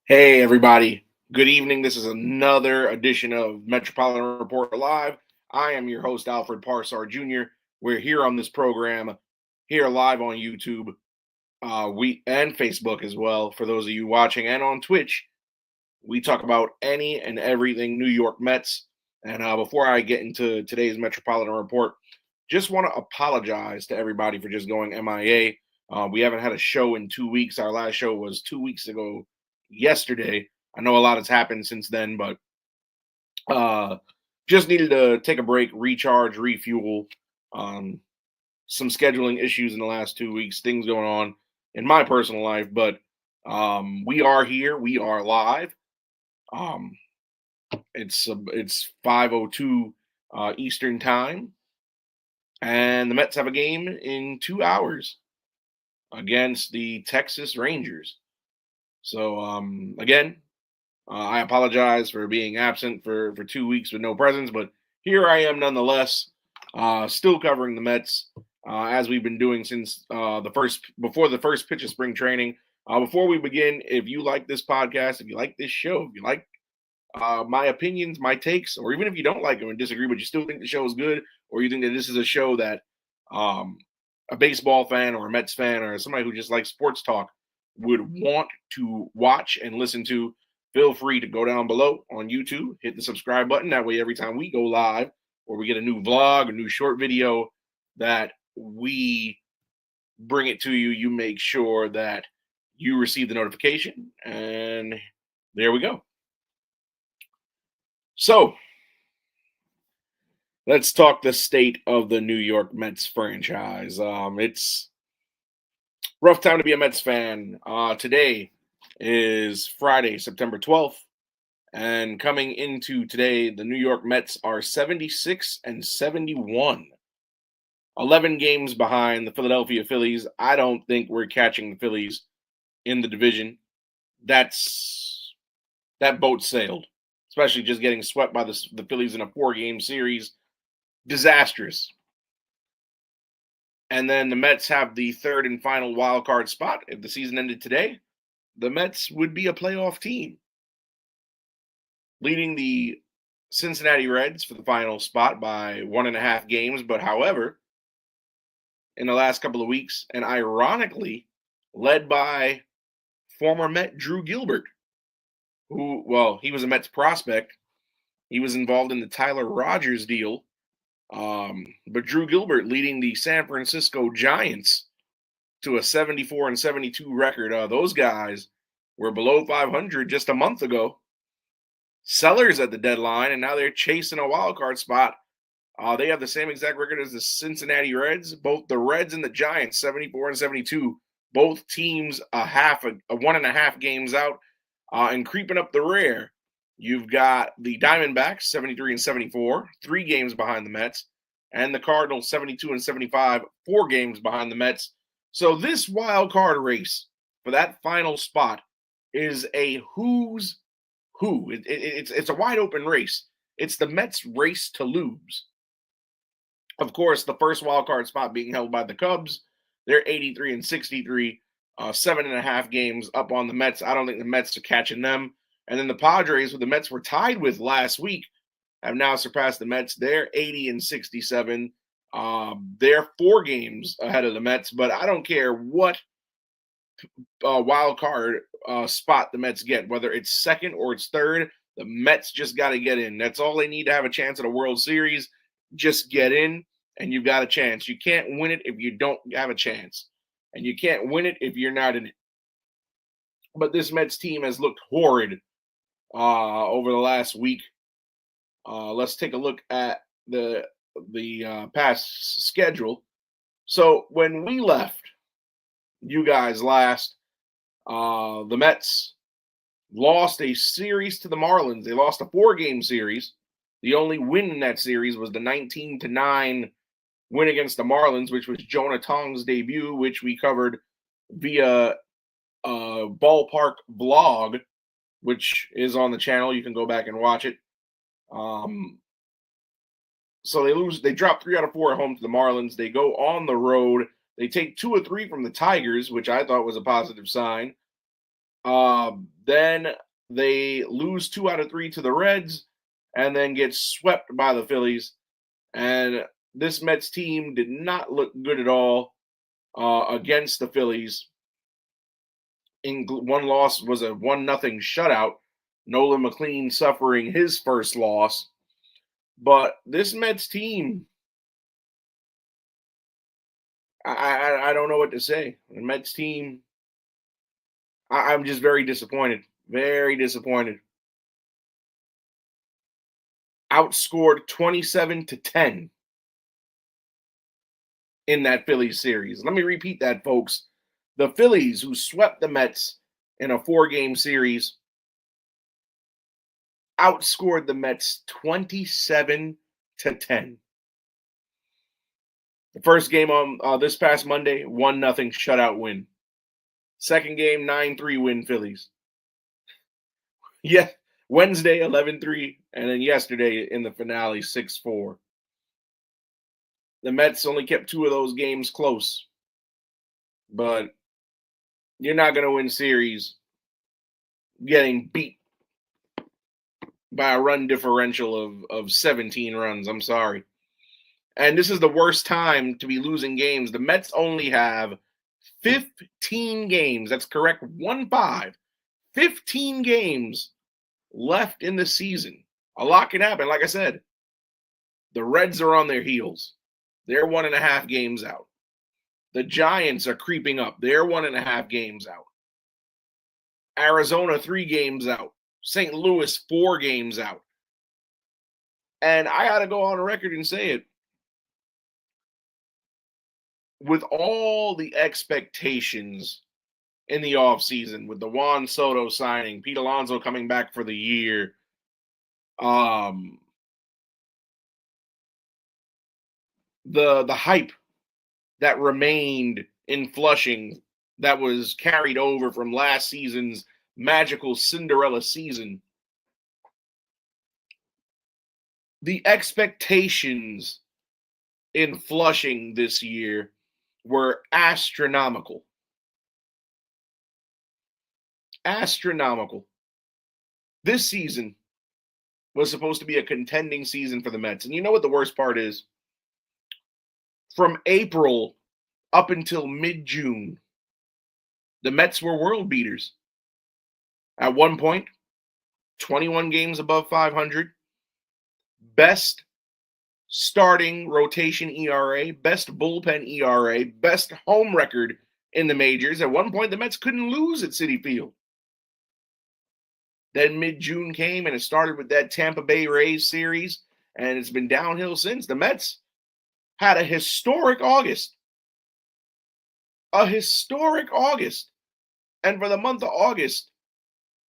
Hey, everybody. Good evening. This is another edition of Metropolitan Report Live. I am your host, Alfred Parsar Jr. We're here on this program, here live on YouTube, we and Facebook as well. For those of you watching, and on Twitch, we talk about any and everything New York Mets. And before I get into today's Metropolitan Report, just want to apologize to everybody for just going MIA. We haven't had a show in 2 weeks. Our last show was 2 weeks ago yesterday. I know a lot has happened since then, but uh, just needed to take a break, recharge, refuel. Some scheduling issues in the last 2 weeks, things going on in my personal life, but we are here. We are live. Um, it's 5:02 Eastern time, and the Mets have a game in 2 hours against the Texas Rangers. So again, I apologize for being absent for 2 weeks with no presence, but here I am nonetheless, still covering the Mets as we've been doing since before the first pitch of spring training. Before we begin, if you like this podcast, if you like this show, if you like my opinions, my takes, or even if you don't like them and disagree, but you still think the show is good, or you think that this is a show that um, a baseball fan or a Mets fan or somebody who just likes sports talk would want to watch and listen to, feel free to go down below on YouTube, hit the subscribe button. That way, every time we go live or we get a new vlog, a new short video that we bring it to you, you make sure that you receive the notification. And there we go. So let's talk the state of the New York Mets franchise. It's rough time to be a Mets fan. Today is Friday, September 12th. And coming into today, the New York Mets are 76 and 71. 11 games behind the Philadelphia Phillies. I don't think we're catching the Phillies in the division. That boat sailed, especially just getting swept by the Phillies in a 4-game series. Disastrous. And then the Mets have the third and final wild card spot. If the season ended today, the Mets would be a playoff team, leading the Cincinnati Reds for the final spot by 1.5 games. But however, in the last couple of weeks, and ironically, led by former Met Drew Gilbert, who, well, he was a Mets prospect. He was involved in the Tyler Rogers deal. But Drew Gilbert leading the San Francisco Giants to a 74 and 72 record. Those guys were below 500 just a month ago. Sellers at the deadline, and now they're chasing a wild card spot. They have the same exact record as the Cincinnati Reds. Both the Reds and the Giants, 74 and 72. Both teams a 1.5 games out, and creeping up the rear. You've got the Diamondbacks, 73 and 74, 3 games behind the Mets, and the Cardinals, 72 and 75, 4 games behind the Mets. So this wild card race for that final spot is a who's who. It's a wide open race. It's the Mets' race to lose. Of course, the first wild card spot being held by the Cubs. They're 83 and 63, 7.5 games up on the Mets. I don't think the Mets are catching them. And then the Padres, who the Mets were tied with last week, have now surpassed the Mets. They're 80 and 67. They're 4 games ahead of the Mets, but I don't care what wild card spot the Mets get, whether it's second or it's third. The Mets just got to get in. That's all they need to have a chance at a World Series. Just get in, and you've got a chance. You can't win it if you don't have a chance, and you can't win it if you're not in it. But this Mets team has looked horrid over the last week. Let's take a look at the past schedule. So when we left you guys last, the Mets lost a series to the Marlins. They lost a 4-game series. The only win in that series was the 19-9 win against the Marlins, which was Jonah Tong's debut, which we covered via Ballpark Vlog, which is on the channel. You can go back and watch it. So they drop 3 out of 4 at home to the Marlins. They go on the road. They take 2 of 3 from the Tigers, which I thought was a positive sign. Then they lose 2 out of 3 to the Reds and then get swept by the Phillies. And this Mets team did not look good at all against the Phillies. One loss was a 1-0 shutout. Nolan McLean suffering his first loss. But this Mets team, I don't know what to say. The Mets team, I'm just very disappointed. Very disappointed. Outscored 27-10 in that Phillies series. Let me repeat that, folks. The Phillies, who swept the Mets in a 4-game series, outscored the Mets 27-10. The first game on this past Monday, 1-0 shutout win. Second game, 9-3 win Phillies. Yeah, Wednesday, 11-3, and then yesterday in the finale, 6-4. The Mets only kept 2 of those games close. But you're not going to win series getting beat by a run differential of 17 runs. I'm sorry. And this is the worst time to be losing games. The Mets only have 15 games. That's correct. 1-5. 15 games left in the season. A lot can happen. Like I said, the Reds are on their heels. They're 1.5 games out. The Giants are creeping up. They're 1.5 games out. Arizona, 3 games out. St. Louis, 4 games out. And I got to go on record and say it. With all the expectations in the offseason, with the Juan Soto signing, Pete Alonso coming back for the year, the hype that remained in Flushing that was carried over from last season's magical Cinderella season, the expectations in Flushing this year were astronomical. Astronomical. This season was supposed to be a contending season for the Mets. And you know what the worst part is? From April up until mid-June, the Mets were world beaters. At one point, 21 games above 500, best starting rotation ERA, best bullpen ERA, best home record in the majors. At one point, the Mets couldn't lose at Citi Field. Then mid-June came, and it started with that Tampa Bay Rays series, and it's been downhill since. The Mets had a historic August. A historic August. And for the month of August,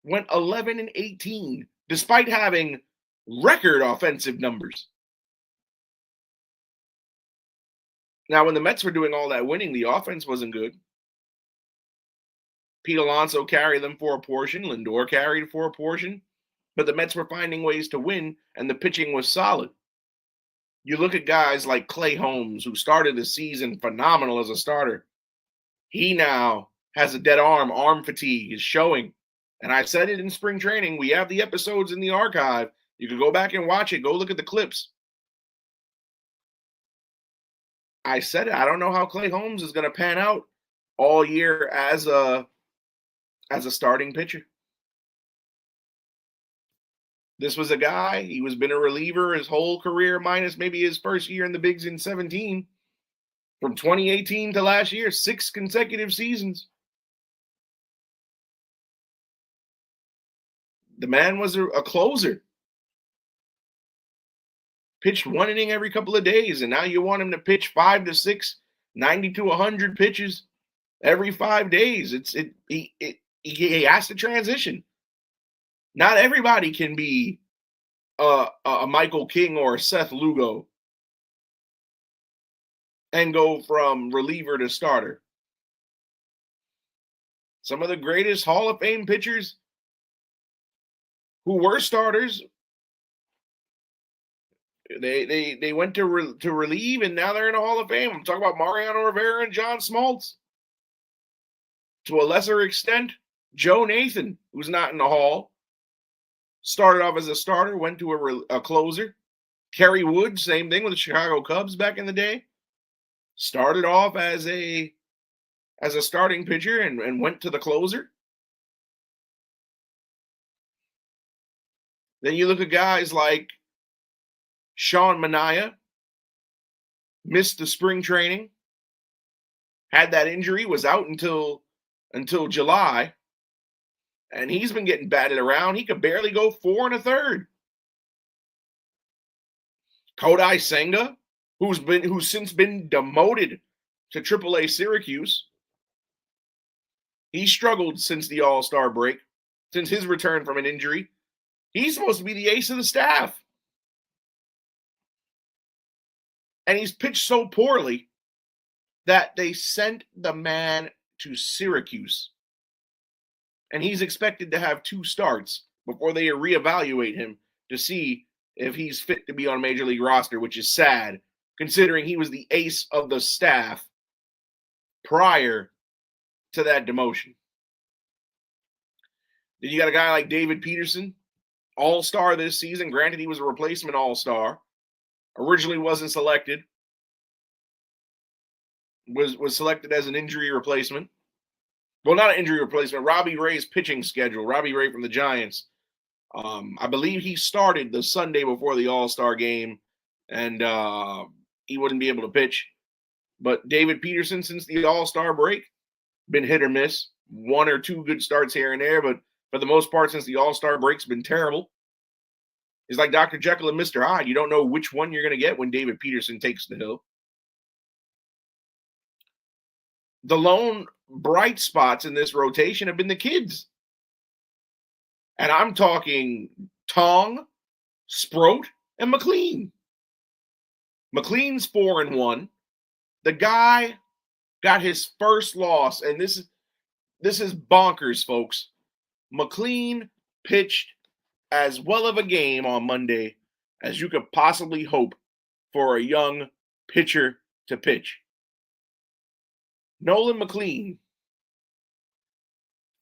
went 11-18, despite having record offensive numbers. Now, when the Mets were doing all that winning, the offense wasn't good. Pete Alonso carried them for a portion. Lindor carried for a portion. But the Mets were finding ways to win, and the pitching was solid. You look at guys like Clay Holmes, who started the season phenomenal as a starter. He now has a dead arm fatigue is showing. And I said it in spring training. We have the episodes in the archive. You can go back and watch it. Go look at the clips. I said it. I don't know how Clay Holmes is going to pan out all year as a starting pitcher. This was a guy, he was been a reliever his whole career, minus maybe his first year in the bigs in 17. From 2018 to last year, 6 consecutive seasons. The man was a closer. Pitched 1 inning every couple of days, and now you want him to pitch 5 to 6, 90 to 100 pitches every 5 days. He has to transition. Not everybody can be a Michael King or a Seth Lugo and go from reliever to starter. Some of the greatest Hall of Fame pitchers who were starters, they went to relieve, and now they're in the Hall of Fame. I'm talking about Mariano Rivera and John Smoltz. To a lesser extent, Joe Nathan, who's not in the Hall, started off as a starter, went to a closer. Kerry Wood, same thing with the Chicago Cubs back in the day. Started off as a starting pitcher and went to the closer. Then you look at guys like Sean Manaea, missed the spring training, had that injury, was out until July, and he's been getting batted around. He could barely go 4 1/3. Kodai Senga, who's since been demoted to AAA Syracuse. He struggled since the All-Star break, since his return from an injury. He's supposed to be the ace of the staff. And he's pitched so poorly that they sent the man to Syracuse. And he's expected to have 2 starts before they reevaluate him to see if he's fit to be on a Major League roster, which is sad, considering he was the ace of the staff prior to that demotion. Then you got a guy like David Peterson, all-star this season. Granted, he was a replacement all-star. Originally wasn't selected. Was selected as an injury replacement. Well, not an injury replacement. Robbie Ray's pitching schedule. Robbie Ray from the Giants. I believe he started the Sunday before the All-Star game, and he wouldn't be able to pitch. But David Peterson, since the All-Star break, been hit or miss. 1 or 2 good starts here and there, but for the most part, since the All-Star break's been terrible. It's like Dr. Jekyll and Mr. Hyde. You don't know which one you're going to get when David Peterson takes the hill. The lone bright spots in this rotation have been the kids. And I'm talking Tong, Sproat, and McLean. McLean's 4-1. The guy got his first loss, and this is bonkers, folks. McLean pitched as well of a game on Monday as you could possibly hope for a young pitcher to pitch. Nolan McLean,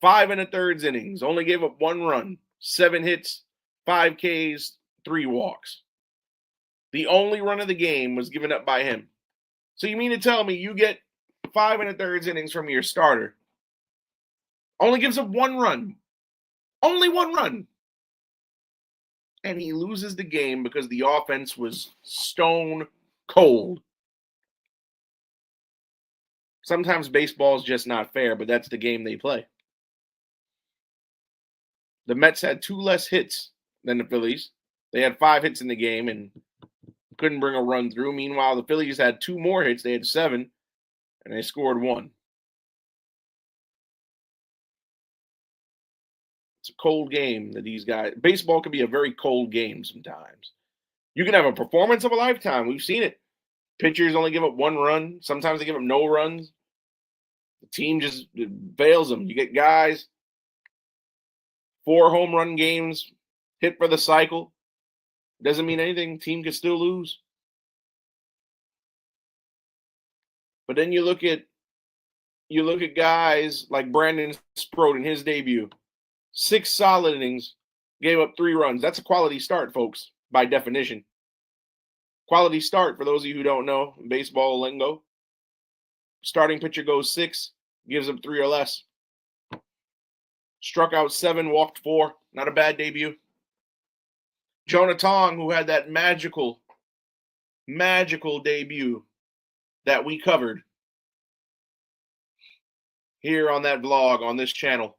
5 1/3 innings, only gave up 1 run, 7 hits, 5 Ks, 3 walks. The only run of the game was given up by him. So you mean to tell me you get 5 1/3 innings from your starter, only gives up 1 run, only 1 run, and he loses the game because the offense was stone cold. Sometimes baseball is just not fair, but that's the game they play. The Mets had 2 less hits than the Phillies. They had 5 hits in the game and couldn't bring a run through. Meanwhile, the Phillies had 2 more hits. They had 7, and they scored 1. It's a cold game that these guys. Baseball can be a very cold game sometimes. You can have a performance of a lifetime. We've seen it. Pitchers only give up 1 run. Sometimes they give up no runs. The team just fails them. You get guys, 4 home run games, hit for the cycle. Doesn't mean anything. Team can still lose. But then you look at guys like Brandon Sproat in his debut. 6 solid innings, gave up 3 runs. That's a quality start, folks, by definition. Quality start, for those of you who don't know, baseball lingo. Starting pitcher goes 6, gives up 3 or less. Struck out 7, walked 4. Not a bad debut. Jonah Tong, who had that magical debut that we covered here on that vlog on this channel.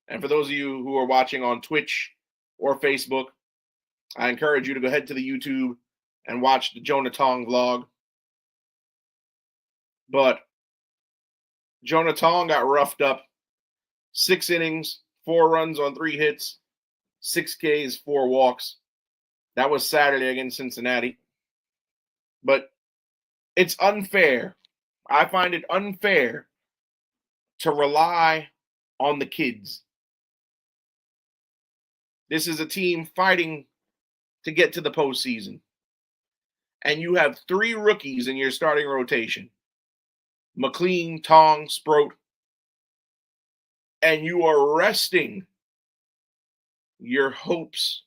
And for those of you who are watching on Twitch or Facebook, I encourage you to go ahead to the YouTube and watch the Jonah Tong vlog. But Jonah Tong got roughed up. 6 innings, 4 runs on 3 hits, 6 Ks, 4 walks. That was Saturday against Cincinnati. But it's unfair. I find it unfair to rely on the kids. This is a team fighting to get to the postseason. And you have 3 rookies in your starting rotation. McLean, Tong, Sproat. and you are resting your hopes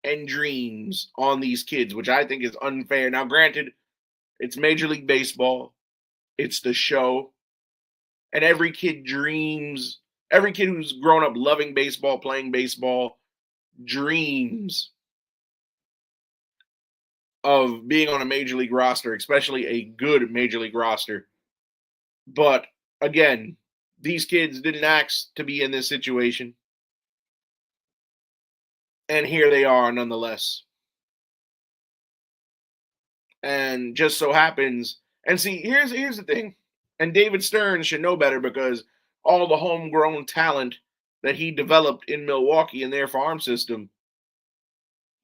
and dreams on these kids, which I think is unfair. Now, granted, it's Major League Baseball, it's the show, and every kid dreams, every kid who's grown up loving baseball, playing baseball, dreams of being on a major league roster, especially a good major league roster. But again, these kids didn't ask to be in this situation. And here they are nonetheless. And just so happens, and see, here's the thing. And David Stearns should know better because all the homegrown talent that he developed in Milwaukee in their farm system,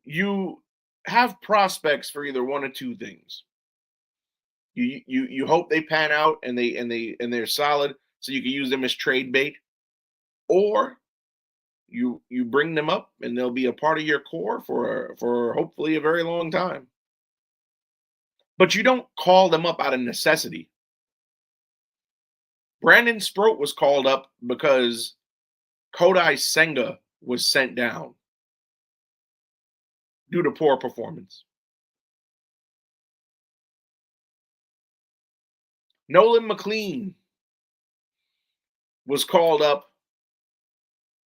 you have prospects for either one of two things. You hope they pan out and they're solid so you can use them as trade bait, or you bring them up and they'll be a part of your core for hopefully a very long time. But you don't call them up out of necessity. Brandon Sproat was called up because Kodai Senga was sent down due to poor performance. Nolan McLean was called up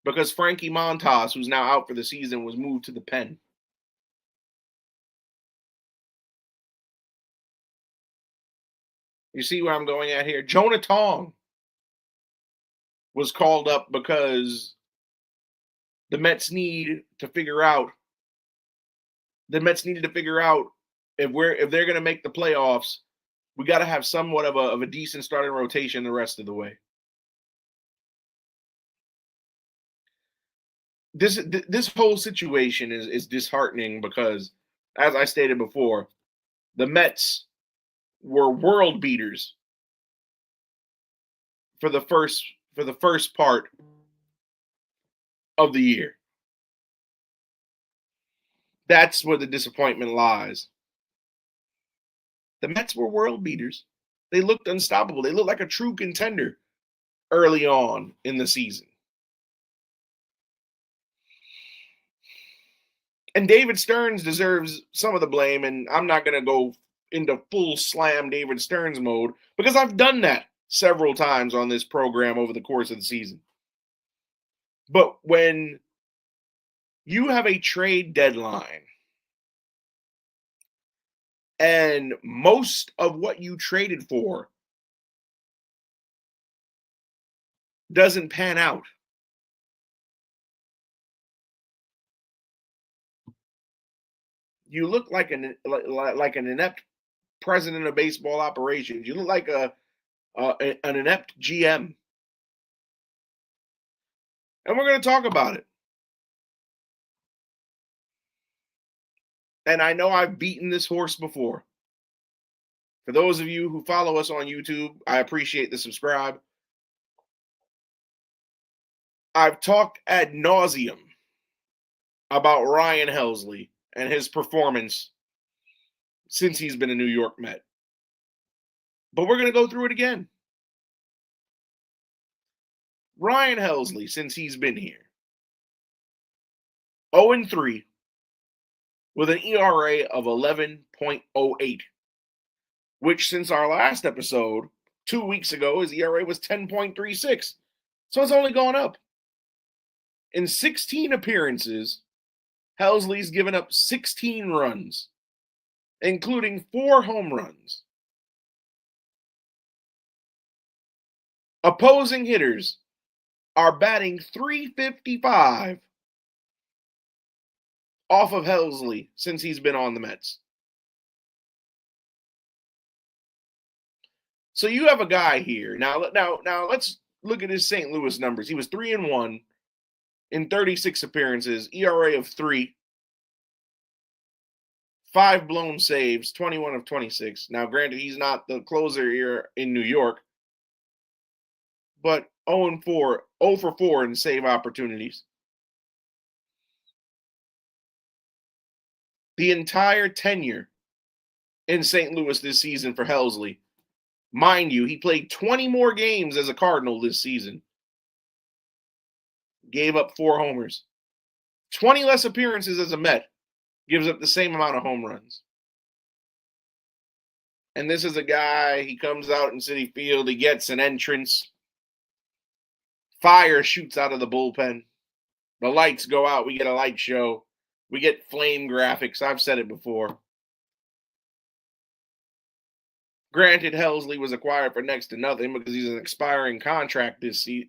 because Frankie Montas, who's now out for the season, was moved to the pen. You see where I'm going at here? Jonah Tong was called up because the Mets needed to figure out if they're going to make the playoffs, we got to have somewhat of a decent starting rotation the rest of the way. This whole situation is disheartening because, as I stated before, the Mets were world beaters for the first part of the year. That's where the disappointment lies. The Mets were world beaters. They looked unstoppable. They looked like a true contender early on in the season. And David Stearns deserves some of the blame, and I'm not going to go into full slam David Stearns mode because I've done that several times on this program over the course of the season. But when you have a trade deadline and most of what you traded for doesn't pan out, you look like an inept president of baseball operations. You look like an inept GM. And we're going to talk about it. And I know I've beaten this horse before. For those of you who follow us on YouTube, I appreciate the subscribe. I've talked ad nauseum about Ryan Helsley and his performance since he's been a New York Met. But we're going to go through it again. Ryan Helsley, since he's been here, 0-3 with an ERA of 11.08, which since our last episode 2 weeks ago, his ERA was 10.36. So it's only gone up. In 16 appearances, Helsley's given up 16 runs, including 4 home runs. Opposing hitters are batting .355 off of Helsley since he's been on the Mets. So you have a guy here. Now let's look at his St. Louis numbers. He was 3-1 in 36 appearances, ERA of 3, 5 blown saves, 21 of 26. Now, granted, he's not the closer here in New York, but 0 for 4 in save opportunities. The entire tenure in St. Louis this season for Helsley, mind you, he played 20 more games as a Cardinal this season. gave up 4 homers. 20 less appearances as a Met, gives up the same amount of home runs. And this is a guy, he comes out in Citi Field, he gets an entrance. Fire shoots out of the bullpen. The lights go out, we get a light show. We get flame graphics. I've said it before. Granted, Helsley was acquired for next to nothing because he's an expiring contract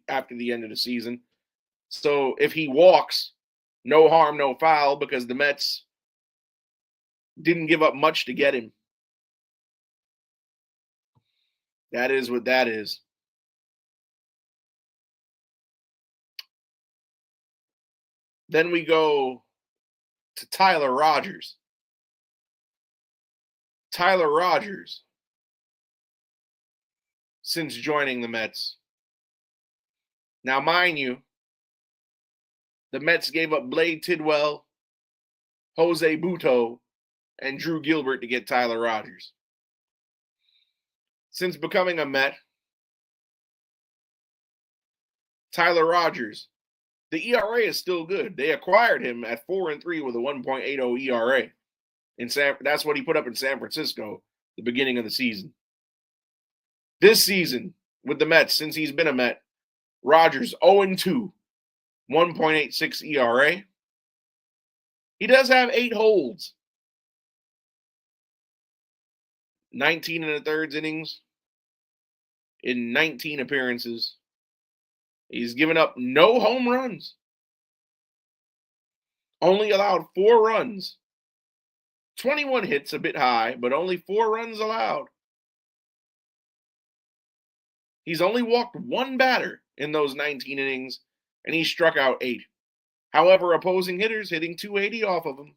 after the end of the season. So if he walks, no harm, no foul, because the Mets didn't give up much to get him. That is what that is. Then we go to Tyler Rogers. Tyler Rogers, since joining the Mets. Now, mind you, the Mets gave up Blade Tidwell, Jose Butto, and Drew Gilbert to get Tyler Rogers. Since becoming a Met, Tyler Rogers, the ERA is still good. They acquired him at 4-3 with a 1.80 ERA. That's what he put up in San Francisco the beginning of the season. This season with the Mets, since he's been a Met, Rogers 0-2, 1.86 ERA. He does have 8 holds. 19 1/3 innings in 19 appearances. He's given up no home runs. Only allowed 4 runs. 21 hits, a bit high, but only 4 runs allowed. He's only walked 1 batter in those 19 innings, and he struck out 8. However, opposing hitters hitting 280 off of him.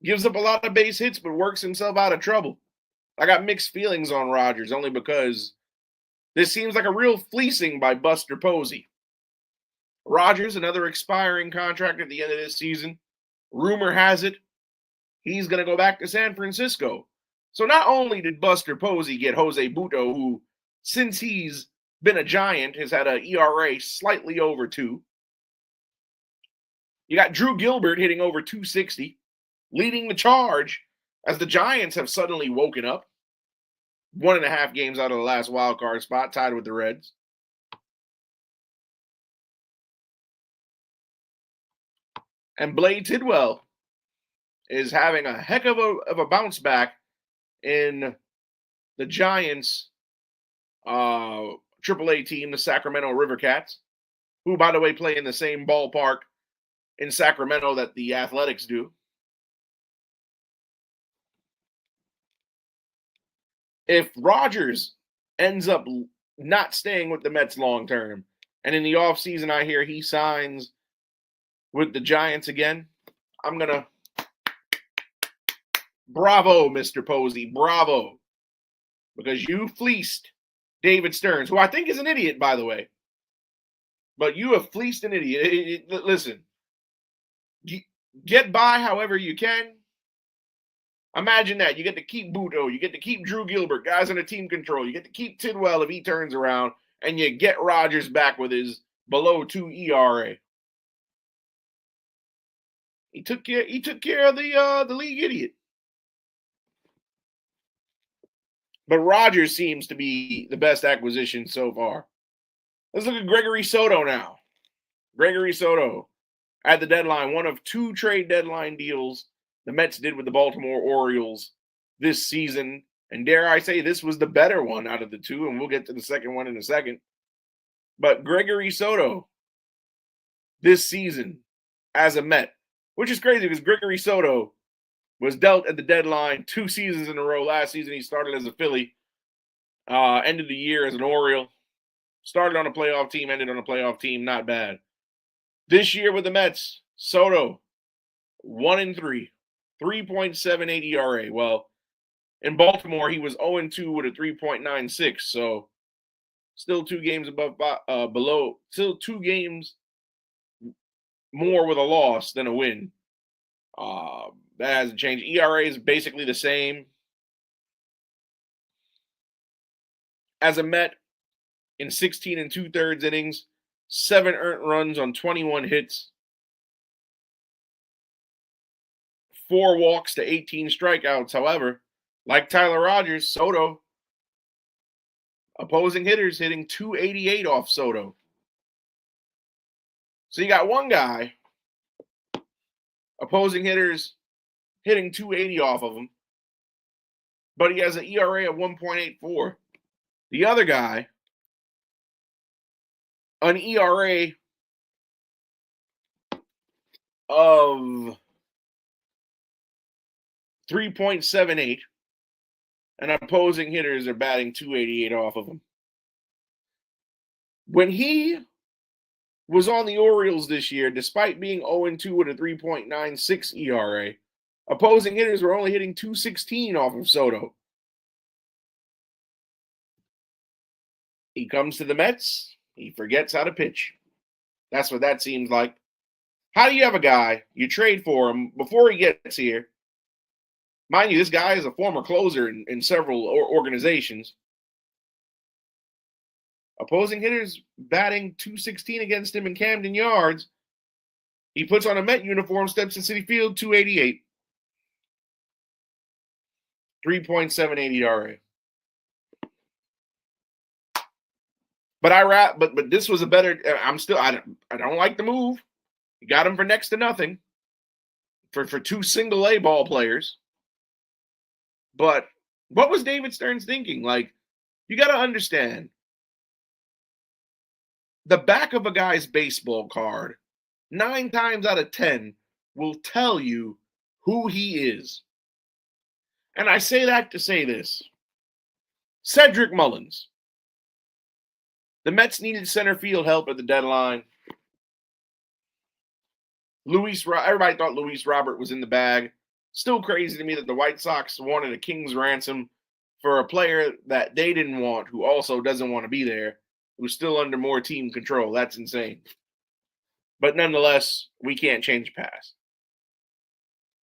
Gives up a lot of base hits, but works himself out of trouble. I got mixed feelings on Rogers, only because this seems like a real fleecing by Buster Posey. Rogers, another expiring contract at the end of this season. Rumor has it he's going to go back to San Francisco. So not only did Buster Posey get Jose Butto, who, since he's been a Giant, has had an ERA slightly over 2. You got Drew Gilbert hitting over 260, leading the charge as the Giants have suddenly woken up. 1.5 games out of the last wild card spot, tied with the Reds. And Blade Tidwell is having a heck of a bounce back in the Giants' AAA team, the Sacramento River Cats, who, by the way, play in the same ballpark in Sacramento that the Athletics do. If Rogers ends up not staying with the Mets long term, and in the offseason I hear he signs with the Giants again, I'm going to bravo, Mr. Posey, bravo. Because you fleeced David Stearns, who I think is an idiot, by the way. But you have fleeced an idiot. Listen, get by however you can. Imagine that. You get to keep Butto. You get to keep Drew Gilbert, guys under team control. You get to keep Tidwell if he turns around, and you get Rogers back with his below 2 ERA. He took care of the league idiot. But Rogers seems to be the best acquisition so far. Let's look at Gregory Soto now. Gregory Soto at the deadline, one of 2 trade deadline deals the Mets did with the Baltimore Orioles this season. And dare I say, this was the better one out of the 2, and we'll get to the second one in a second. But Gregory Soto this season as a Met, which is crazy because Gregory Soto was dealt at the deadline 2 seasons in a row. Last season, he started as a Philly, ended the year as an Oriole, started on a playoff team, ended on a playoff team. Not bad. This year with the Mets, Soto, 1-3, 3.78 ERA. Well, in Baltimore, he was 0-2 with a 3.96. So, still 2 games below. Still 2 games more with a loss than a win. That hasn't changed. ERA is basically the same. As a Met, in 16 2/3 innings, 7 earned runs on 21 hits, 4 walks to 18 strikeouts. However, like Tyler Rogers, Soto, opposing hitters hitting 288 off Soto. So you got one guy, opposing hitters hitting 280 off of him, but he has an ERA of 1.84. The other guy, an ERA of 3.78, and opposing hitters are batting 288 off of him. When he was on the Orioles this year, despite being 0-2 with a 3.96 ERA, opposing hitters were only hitting 216 off of Soto. He comes to the Mets, he forgets how to pitch. That's what that seems like. How do you have a guy, you trade for him before he gets here? Mind you, this guy is a former closer in several organizations. Opposing hitters batting 216 against him in Camden Yards. He puts on a Met uniform, steps in Citi Field, 288. 3.78 ERA. But this was a better. I don't like the move. You got him for next to nothing. For 2 single A ball players. But what was David Stearns thinking? Like, you got to understand, the back of a guy's baseball card, 9 times out of 10, will tell you who he is. And I say that to say this. Cedric Mullins. The Mets needed center field help at the deadline. Everybody thought Luis Robert was in the bag. Still crazy to me that the White Sox wanted a king's ransom for a player that they didn't want, who also doesn't want to be there, who's still under more team control. That's insane. But nonetheless, we can't change the past.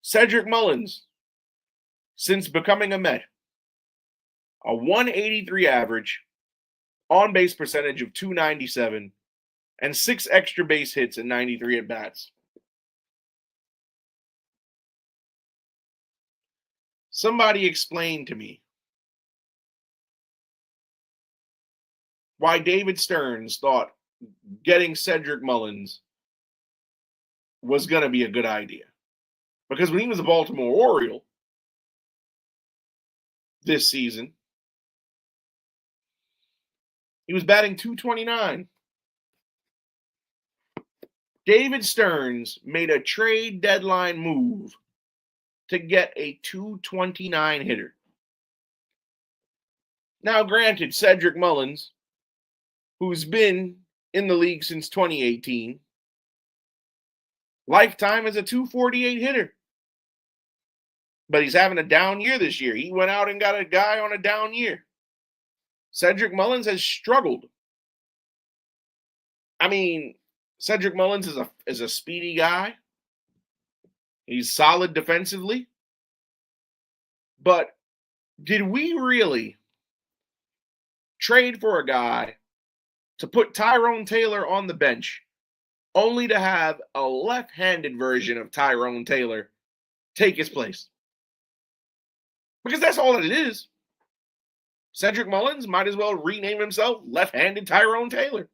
Cedric Mullins, since becoming a Met, a 183 average, on-base percentage of 297, and 6 extra base hits and 93 at-bats. Somebody explain to me why David Stearns thought getting Cedric Mullins was going to be a good idea. Because when he was a Baltimore Oriole this season, he was batting 229. David Stearns made a trade deadline move to get a 229 hitter. Now, granted, Cedric Mullins, who's been in the league since 2018, lifetime as a 248 hitter. But he's having a down year this year. He went out and got a guy on a down year. Cedric Mullins has struggled. I mean, Cedric Mullins is a speedy guy. He's solid defensively. But did we really trade for a guy to put Tyrone Taylor on the bench only to have a left-handed version of Tyrone Taylor take his place? Because that's all that it is. Cedric Mullins might as well rename himself left-handed Tyrone Taylor.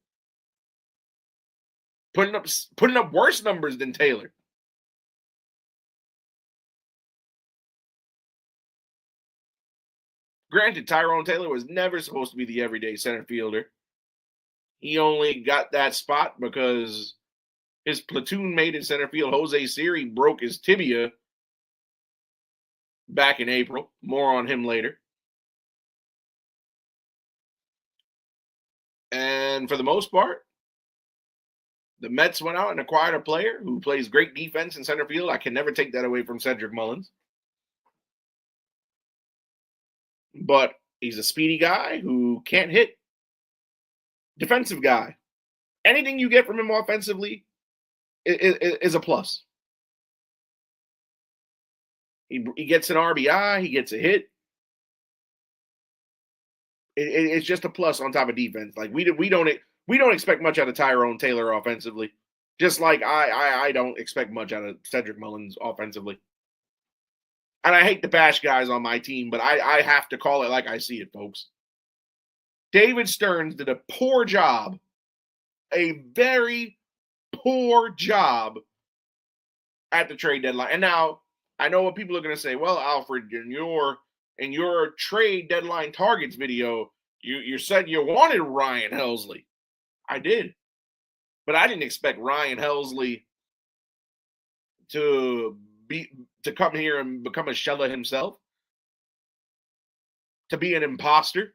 Putting up worse numbers than Taylor. Granted, Tyrone Taylor was never supposed to be the everyday center fielder. He only got that spot because his platoon mate in center field, Jose Siri, broke his tibia back in April. More on him later. And for the most part, the Mets went out and acquired a player who plays great defense in center field. I can never take that away from Cedric Mullins. But he's a speedy guy who can't hit. Defensive guy. Anything you get from him offensively is a plus. He gets an RBI. He gets a hit. It's just a plus on top of defense. Like we don't We don't expect much out of Tyrone Taylor offensively, just like I don't expect much out of Cedric Mullins offensively. And I hate to bash guys on my team, but I have to call it like I see it, folks. David Stearns did a poor job, a very poor job at the trade deadline. And now I know what people are going to say. Well, Alfred, in your trade deadline targets video, you said you wanted Ryan Helsley. I did, but I didn't expect Ryan Helsley to come here and become a shell of himself, to be an imposter.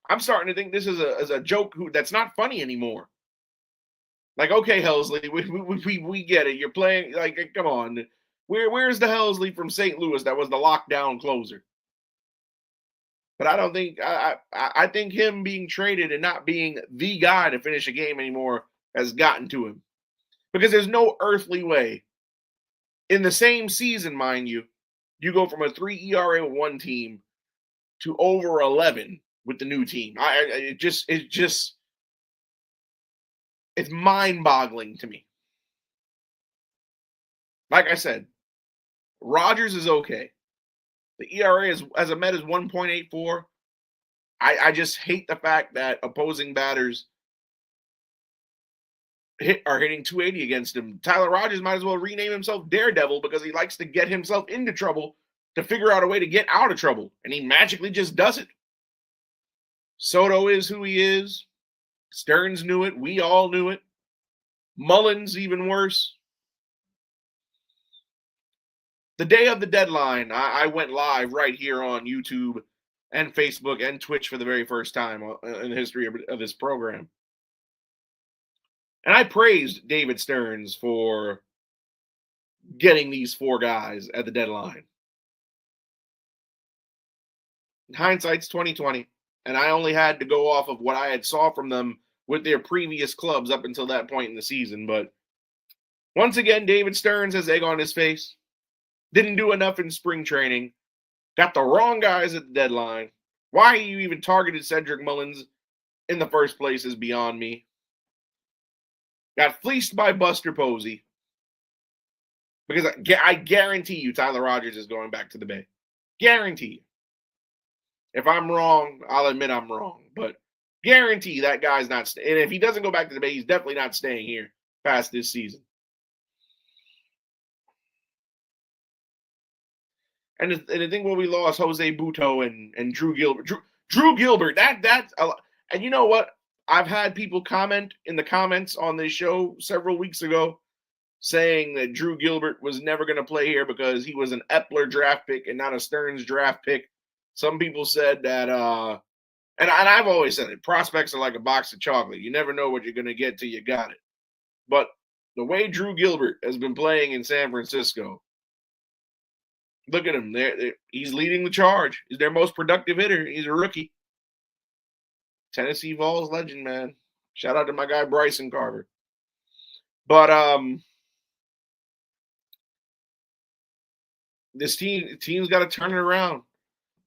I'm starting to think this is a joke that's not funny anymore. Like, okay, Helsley, we get it. You're playing, like, come on. Where's the Helsley from St. Louis that was the lockdown closer? But I don't think I think him being traded and not being the guy to finish a game anymore has gotten to him. Because there's no earthly way. In the same season, mind you, you go from a 3 ERA with one team to over 11 with the new team. It's mind-boggling to me. Like I said, Rogers is okay. The ERA as a Met is 1.84. I just hate the fact that opposing batters are hitting 280 against him. Tyler Rogers might as well rename himself Daredevil because he likes to get himself into trouble to figure out a way to get out of trouble, and he magically just does it. Soto is who he is. Stearns knew it. We all knew it. Mullins, even worse. The day of the deadline, I went live right here on YouTube and Facebook and Twitch for the very first time in the history of this program. And I praised David Stearns for getting these 4 guys at the deadline. Hindsight's 2020, and I only had to go off of what I had saw from them with their previous clubs up until that point in the season. But once again, David Stearns has egg on his face. Didn't do enough in spring training. Got the wrong guys at the deadline. Why you even targeted Cedric Mullins in the first place is beyond me. Got fleeced by Buster Posey. Because I guarantee you Tyler Rogers is going back to the Bay. Guarantee you. If I'm wrong, I'll admit I'm wrong. But guarantee that guy's not staying. And if he doesn't go back to the Bay, he's definitely not staying here past this season. And the thing when we lost Jose Buto and Drew Gilbert. Drew Gilbert, that's a lot. And you know what? I've had people comment in the comments on this show several weeks ago saying that Drew Gilbert was never going to play here because he was an Epler draft pick and not a Stearns draft pick. Some people said that, and I've always said it, prospects are like a box of chocolate. You never know what you're going to get till you got it. But the way Drew Gilbert has been playing in San Francisco, look at him. He's leading the charge. He's their most productive hitter. He's a rookie. Tennessee Vols legend, man. Shout out to my guy Bryson Carver. But this team's got to turn it around.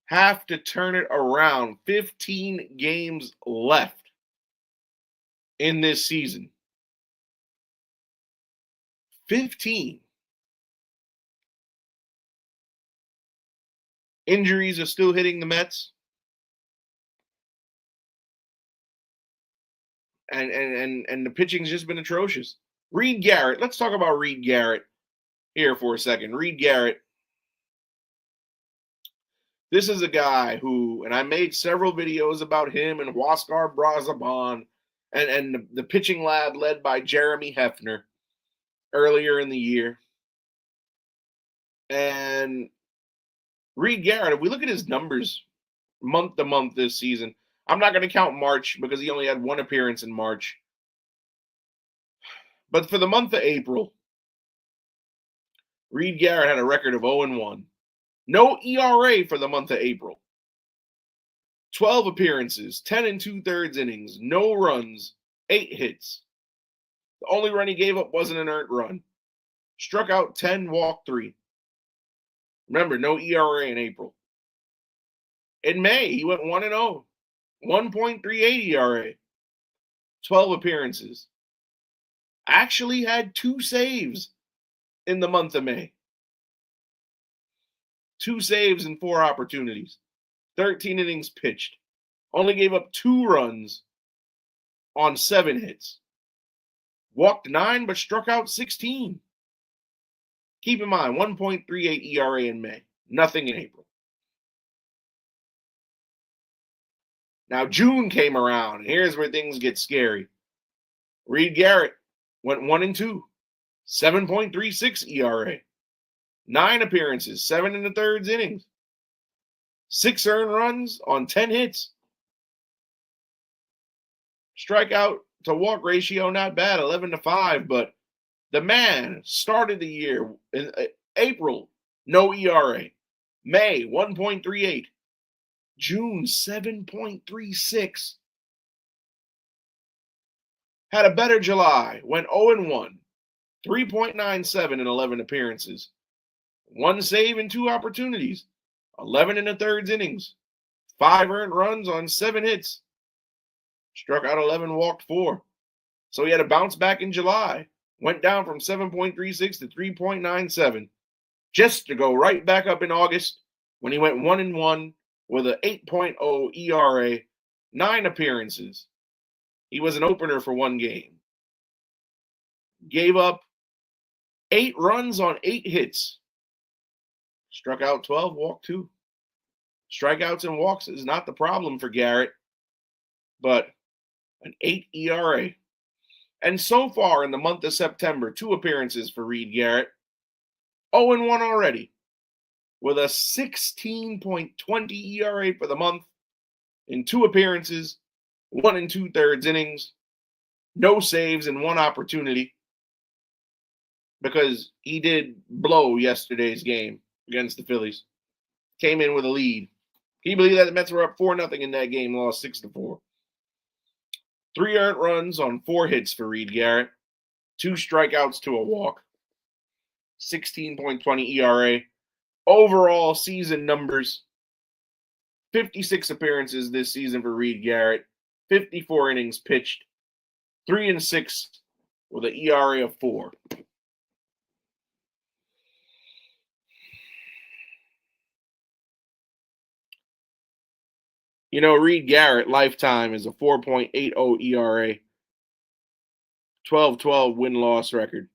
Have to turn it around. 15 games left in this season. 15. Injuries are still hitting the Mets. And the pitching's just been atrocious. Reed Garrett. Let's talk about Reed Garrett here for a second. Reed Garrett. This is a guy who, and I made several videos about him and Huascar Brazaban and the pitching lab led by Jeremy Hefner earlier in the year. And Reed Garrett, if we look at his numbers month to month this season, I'm not going to count March because he only had one appearance in March. But for the month of April, Reed Garrett had a record of 0-1. No ERA for the month of April. 12 appearances, 10 2/3 innings, no runs, 8 hits. The only run he gave up wasn't an earned run. Struck out 10, walked 3. Remember, no ERA in April. In May, he went 1-0. 1.38 ERA, 12 appearances. Actually had 2 saves in the month of May. 2 saves in 4 opportunities. 13 innings pitched. Only gave up 2 runs on 7 hits. Walked 9 but struck out 16. Keep in mind, 1.38 ERA in May. Nothing in April. Now June came around, and here's where things get scary. Reed Garrett went 1-2, 7.36 ERA, 9 appearances, 7 in the third innings, 6 earned runs on 10 hits. Strikeout to walk ratio not bad, 11-5, but the man started the year in April, no ERA. May, 1.38. June, 7.36. Had a better July, went 0-1, 3.97 in 11 appearances. 1 save in 2 opportunities, 11 in the third innings, 5 earned runs on 7 hits. Struck out 11, walked 4. So he had a bounce back in July. Went down from 7.36 to 3.97. Just to go right back up in August when he went 1-1 with an 8.0 ERA, 9 appearances. He was an opener for 1 game. Gave up 8 runs on 8 hits. Struck out 12, walked 2. Strikeouts and walks is not the problem for Garrett, but an 8 ERA. And so far in the month of September, 2 appearances for Reed Garrett. 0-1 already, with a 16.20 ERA for the month in 2 appearances, 1 2/3 innings, no saves in 1 opportunity, because he did blow yesterday's game against the Phillies. Came in with a lead. Can you believe that the Mets were up 4-0 in that game, lost 6-4? 3 earned runs on 4 hits for Reed Garrett, 2 strikeouts to a walk, 16.20 ERA. Overall season numbers, 56 appearances this season for Reed Garrett, 54 innings pitched, 3-6 with an ERA of 4. You know, Reed Garrett lifetime is a 4.80 ERA, 12-12 win-loss record.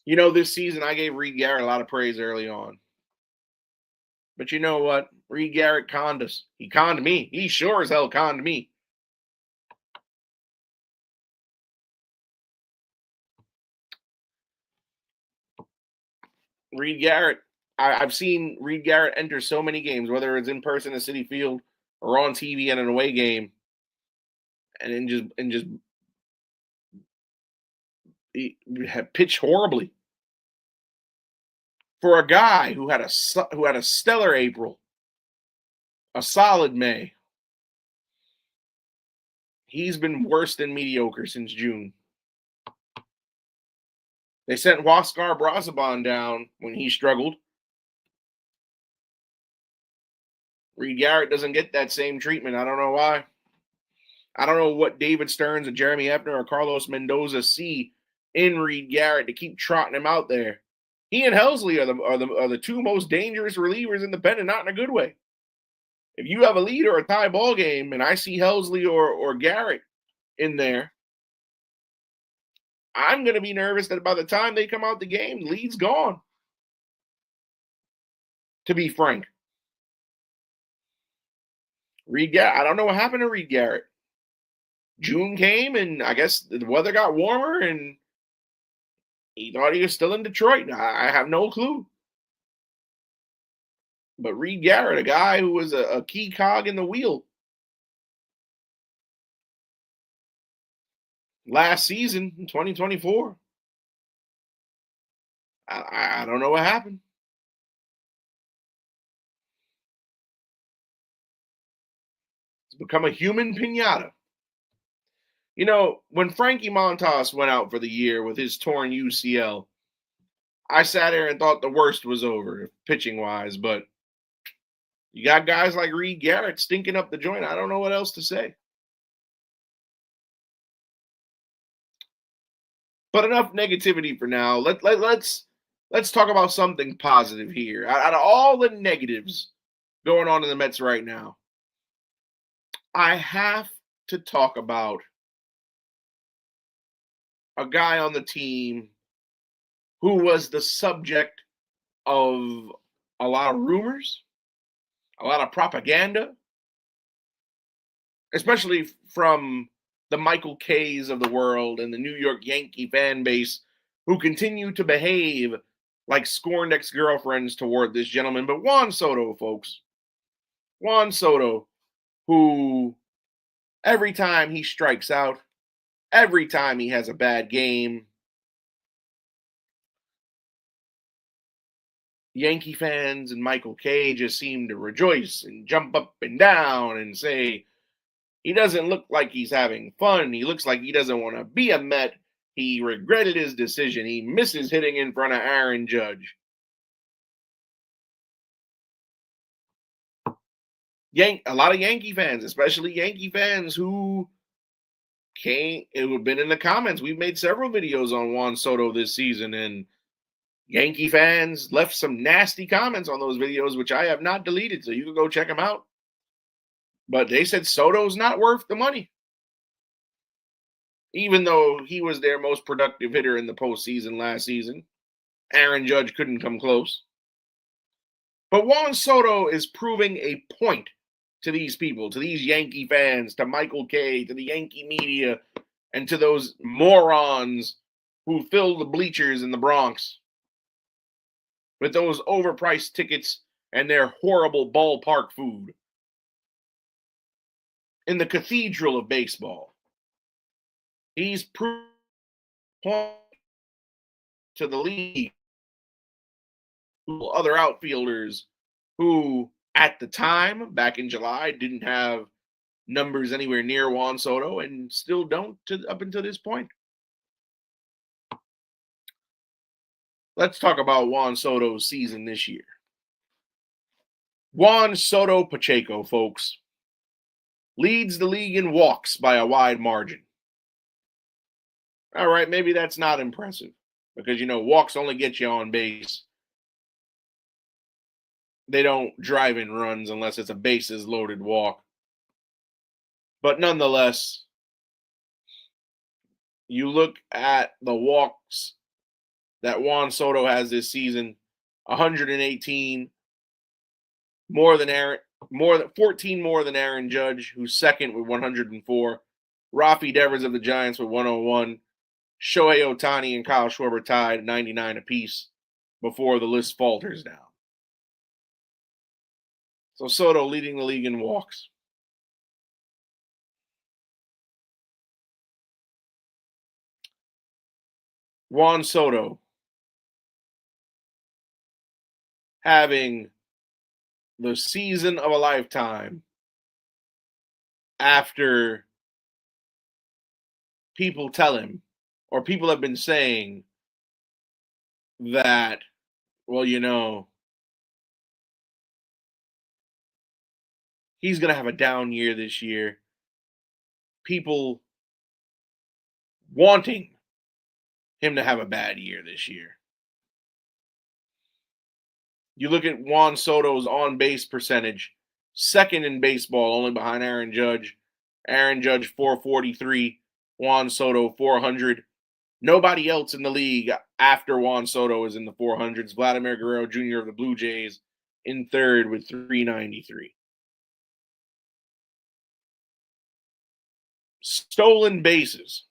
You know, this season I gave Reed Garrett a lot of praise early on. But you know what? Reed Garrett conned us. He conned me. He sure as hell conned me. Reed Garrett, I've seen Reed Garrett enter so many games, whether it's in person at Citi Field or on TV at an away game, and just he pitched horribly. For a guy who had a stellar April, a solid May, he's been worse than mediocre since June. They sent Huascar Brazaban down when he struggled. Reed Garrett doesn't get that same treatment. I don't know why. I don't know what David Stearns or Jeremy Hefner or Carlos Mendoza see in Reed Garrett to keep trotting him out there. He and Helsley are the 2 most dangerous relievers in the pen, and not in a good way. If you have a lead or a tie ball game, and I see Helsley or Garrett in there, I'm going to be nervous that by the time they come out the game, the lead's gone. To be frank. Reed Garrett, I don't know what happened to Reed Garrett. June came, and I guess the weather got warmer, and he thought he was still in Detroit. I have no clue. But Reed Garrett, a guy who was a key cog in the wheel last season in 2024. I don't know what happened. It's become a human piñata. You know, when Frankie Montas went out for the year with his torn UCL, I sat there and thought the worst was over, pitching-wise, but You got guys like Reed Garrett stinking up the joint. I don't know what else to say. But enough negativity for now. Let's talk about something positive here. Out of all the negatives going on in the Mets right now, I have to talk about a guy on the team who was the subject of a lot of rumors, a lot of propaganda, especially from the Michael Kays of the world and the New York Yankee fan base who continue to behave like scorned ex-girlfriends toward this gentleman. But Juan Soto, folks, Juan Soto, who every time he strikes out, every time he has a bad game, Yankee fans and Michael Kay just seem to rejoice and jump up and down and say, he doesn't look like he's having fun. He looks like he doesn't want to be a Met. He regretted his decision. He misses hitting in front of Aaron Judge. A lot of Yankee fans, especially Yankee fans who it would have been in the comments. We've made several videos on Juan Soto this season, and Yankee fans left some nasty comments on those videos, which I have not deleted, so you can go check them out. But they said Soto's not worth the money, even though he was their most productive hitter in the postseason last season. Aaron Judge couldn't come close. But Juan Soto is proving a point to these people, to these Yankee fans, to Michael Kay, to the Yankee media, and to those morons who fill the bleachers in the Bronx with those overpriced tickets and their horrible ballpark food. In the cathedral of baseball, he's proved to the league, other outfielders who, at the time, back in July, didn't have numbers anywhere near Juan Soto and still don't up until this point. Let's talk about Juan Soto's season this year. Juan Soto Pacheco, folks, leads the league in walks by a wide margin. All right, maybe that's not impressive because, walks only get you on base. They don't drive in runs unless it's a bases loaded walk. But nonetheless, you look at the walks that Juan Soto has this season, 118, more than 14 more than Aaron Judge, who's second with 104. Rafi Devers of the Giants with 101. Shohei Ohtani and Kyle Schwarber tied 99 apiece before the list falters down. So Soto leading the league in walks. Juan Soto having the season of a lifetime after people tell him, or people have been saying that, well, he's going to have a down year this year. People wanting him to have a bad year this year. You look at Juan Soto's on-base percentage, second in baseball, only behind Aaron Judge. Aaron Judge, 443. Juan Soto, 400. Nobody else in the league after Juan Soto is in the 400s. Vladimir Guerrero Jr. of the Blue Jays in third with 393. Stolen bases.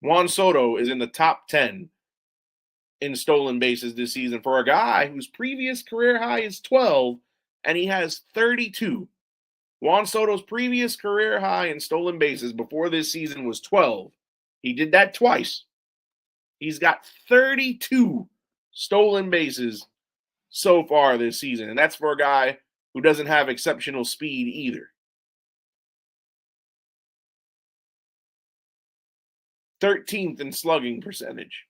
Juan Soto is in the top 10 in stolen bases this season for a guy whose previous career high is 12, and he has 32. Juan Soto's previous career high in stolen bases before this season was 12. He did that twice. He's got 32 stolen bases so far this season, and that's for a guy who doesn't have exceptional speed either. 13th in slugging percentage.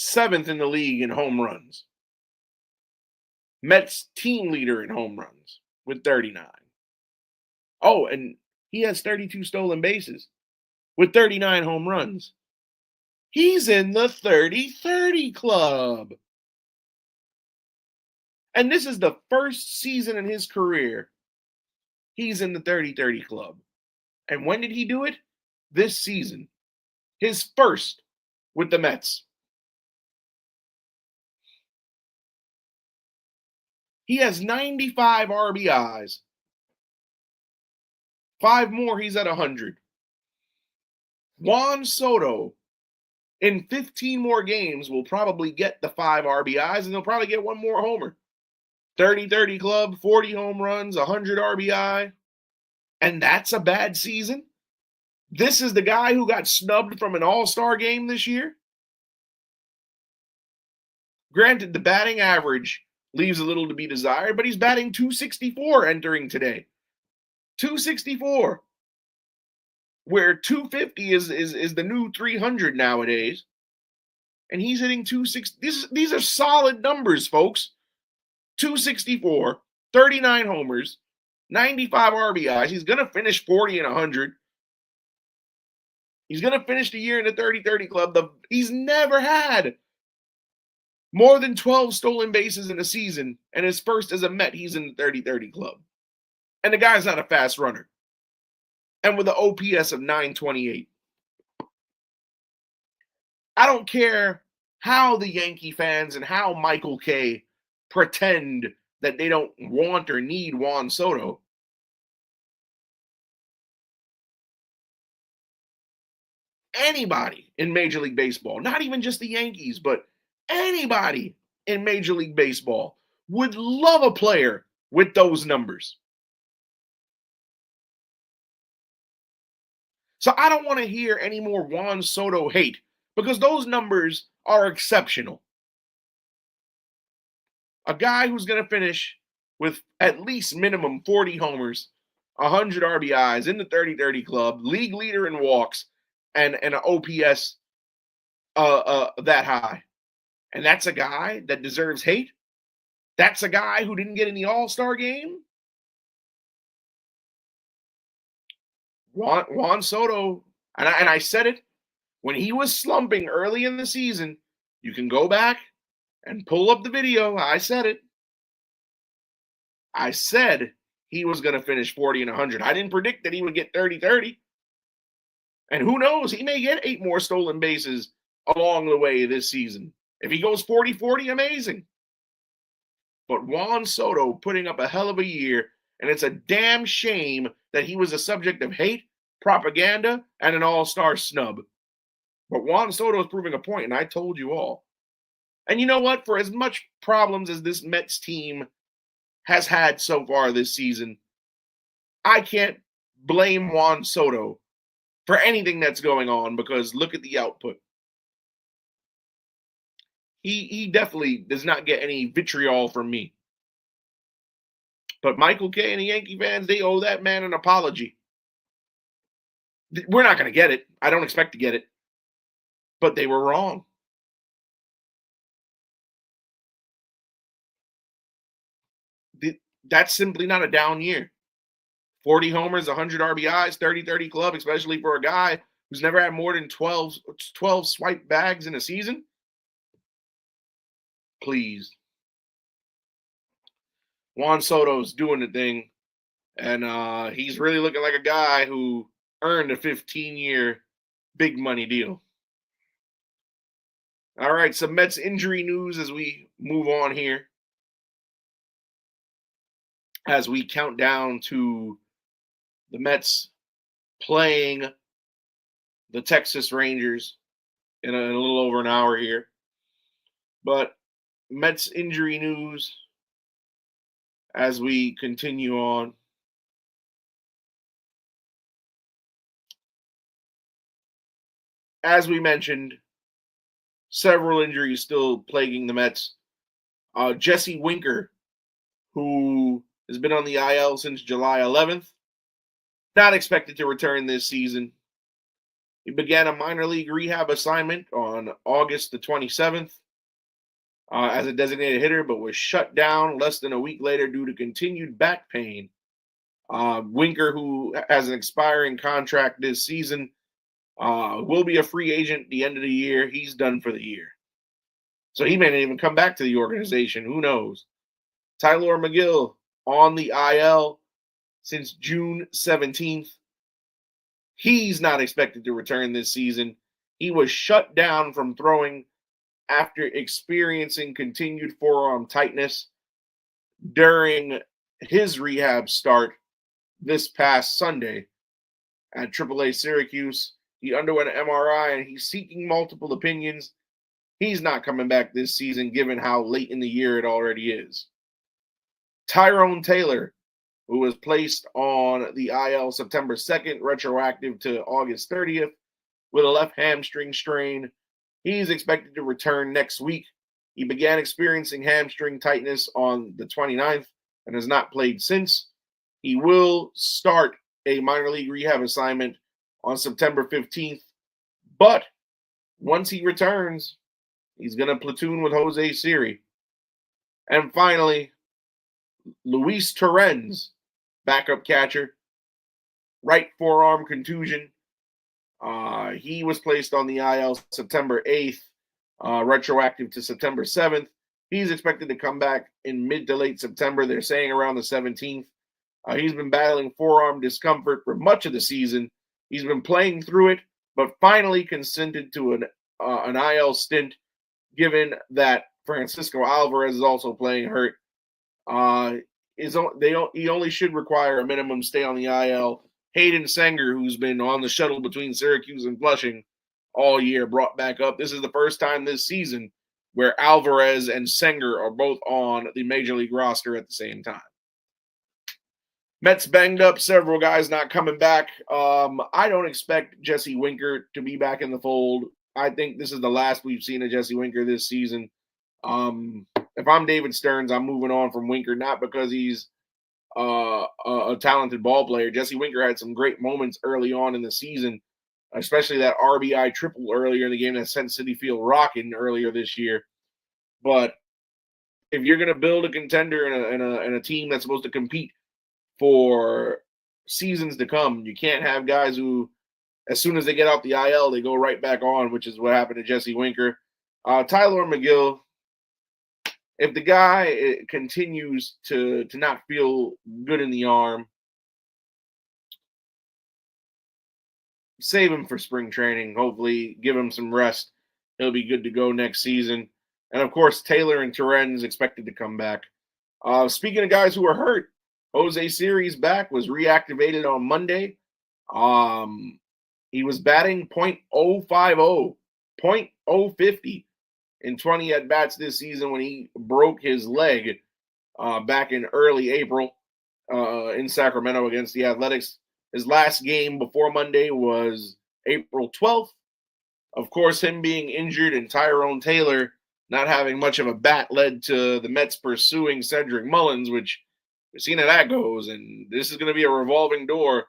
7th in the league in home runs. Mets team leader in home runs with 39. Oh, and he has 32 stolen bases with 39 home runs. He's in the 30-30 club. And this is the first season in his career he's in the 30-30 club. And when did he do it? This season. His first with the Mets. He has 95 RBIs. 5 more, he's at 100. Juan Soto, in 15 more games, will probably get the 5 RBIs, and he'll probably get 1 more homer. 30-30 club, 40 home runs, 100 RBI. And that's a bad season? This is the guy who got snubbed from an all-star game this year? Granted, the batting average leaves a little to be desired, but he's batting .264 entering today. .264. Where .250 is the new .300 nowadays. And he's hitting .260. These are solid numbers, folks. .264, 39 homers, 95 RBIs. He's going to finish 40 and 100. He's going to finish the year in the 30-30 club. He's never had more than 12 stolen bases in a season. And his first as a Met, he's in the 30-30 club. And the guy's not a fast runner. And with an OPS of 928. I don't care how the Yankee fans and how Michael Kay pretend that they don't want or need Juan Soto. Anybody in Major League Baseball, not even just the Yankees, but anybody in Major League Baseball would love a player with those numbers. So I don't want to hear any more Juan Soto hate because those numbers are exceptional. A guy who's going to finish with at least minimum 40 homers, 100 RBIs in the 30-30 club, league leader in walks, and an OPS that high. And that's a guy that deserves hate? That's a guy who didn't get in the All-Star game? Juan Soto, and I said it, when he was slumping early in the season, you can go back and pull up the video. I said it. I said he was going to finish 40 and 100. I didn't predict that he would get 30-30. And who knows, he may get 8 more stolen bases along the way this season. If he goes 40-40, amazing. But Juan Soto putting up a hell of a year, and it's a damn shame that he was a subject of hate, propaganda, and an all-star snub. But Juan Soto is proving a point, and I told you all. And you know what? For as much problems as this Mets team has had so far this season, I can't blame Juan Soto for anything that's going on because look at the output. He definitely does not get any vitriol from me. But Michael Kay and the Yankee fans, they owe that man an apology. We're not going to get it. I don't expect to get it. But they were wrong. That's simply not a down year. 40 homers, 100 RBIs, 30-30 club, especially for a guy who's never had more than 12 swipe bags in a season. Please. Juan Soto's doing the thing, and he's really looking like a guy who earned a 15-year big money deal. All right, some Mets injury news as we move on here. As we count down to the Mets playing the Texas Rangers in a little over an hour here. But Mets injury news as we continue on. As we mentioned, several injuries still plaguing the Mets. Jesse Winker, who has been on the IL since July 11th, not expected to return this season. He began a minor league rehab assignment on August the 27th as a designated hitter, but was shut down less than a week later due to continued back pain. Winker, who has an expiring contract this season, will be a free agent at the end of the year. He's done for the year. So he may not even come back to the organization. Who knows? Tyler McGill on the IL since June 17th. He's not expected to return this season. He was shut down from throwing after experiencing continued forearm tightness during his rehab start this past Sunday at AAA Syracuse. He underwent an MRI and he's seeking multiple opinions. He's not coming back this season given how late in the year it already is. Tyrone Taylor, who was placed on the IL September 2nd, retroactive to August 30th, with a left hamstring strain. He's expected to return next week. He began experiencing hamstring tightness on the 29th and has not played since. He will start a minor league rehab assignment on September 15th, but once he returns, he's going to platoon with Jose Siri. And finally, Luis Torrens, backup catcher, right forearm contusion. He was placed on the IL September 8th, retroactive to September 7th. He's expected to come back in mid to late September. They're saying around the 17th. He's been battling forearm discomfort for much of the season. He's been playing through it, but finally consented to an IL stint, given that Francisco Alvarez is also playing hurt. He only should require a minimum stay on the IL. Hayden Senger, who's been on the shuttle between Syracuse and Flushing all year, brought back up. This is the first time this season where Alvarez and Senger are both on the Major League roster at the same time. Mets banged up, several guys not coming back. I don't expect Jesse Winker to be back in the fold. I think this is the last we've seen of Jesse Winker this season. If I'm David Stearns, I'm moving on from Winker, not because he's a talented ball player. Jesse Winker had some great moments early on in the season, especially that RBI triple earlier in the game that sent Citi Field rocking earlier this year. But if you're going to build a contender and a team that's supposed to compete for seasons to come, you can't have guys who, as soon as they get off the IL, they go right back on, which is what happened to Jesse Winker. Tyler McGill, if the guy continues to not feel good in the arm, save him for spring training. Hopefully give him some rest. He'll be good to go next season. And, of course, Taylor and Torrens expected to come back. Speaking of guys who are hurt, Jose Siri's back, was reactivated on Monday. He was batting .050, .050 in 20 at-bats this season when he broke his leg back in early April in Sacramento against the Athletics. His last game before Monday was April 12th. Of course, him being injured and Tyrone Taylor not having much of a bat led to the Mets pursuing Cedric Mullins, which we've seen how that goes. And this is going to be a revolving door,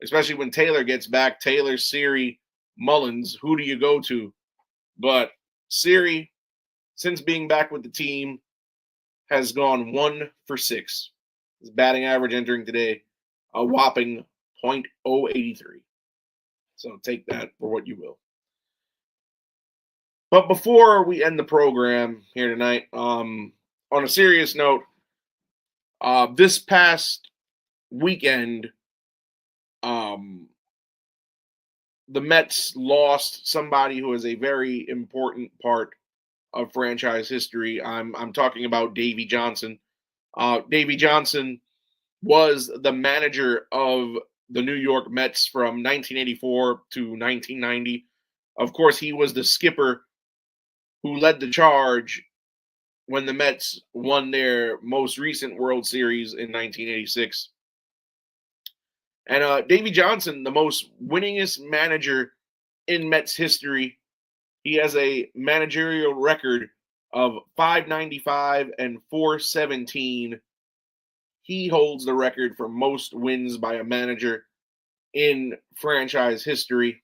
especially when Taylor gets back. Taylor, Siri, Mullins, who do you go to? But Siri, since being back with the team, has gone 1 for 6. His batting average entering today, a whopping .083. So take that for what you will. But before we end the program here tonight, on a serious note, this past weekend, the Mets lost somebody who is a very important part of franchise history. I'm talking about Davey Johnson. Davey Johnson was the manager of the New York Mets from 1984 to 1990. Of course, he was the skipper who led the charge when the Mets won their most recent World Series in 1986. And Davey Johnson, the most winningest manager in Mets history, he has a managerial record of .595 and .417. He holds the record for most wins by a manager in franchise history.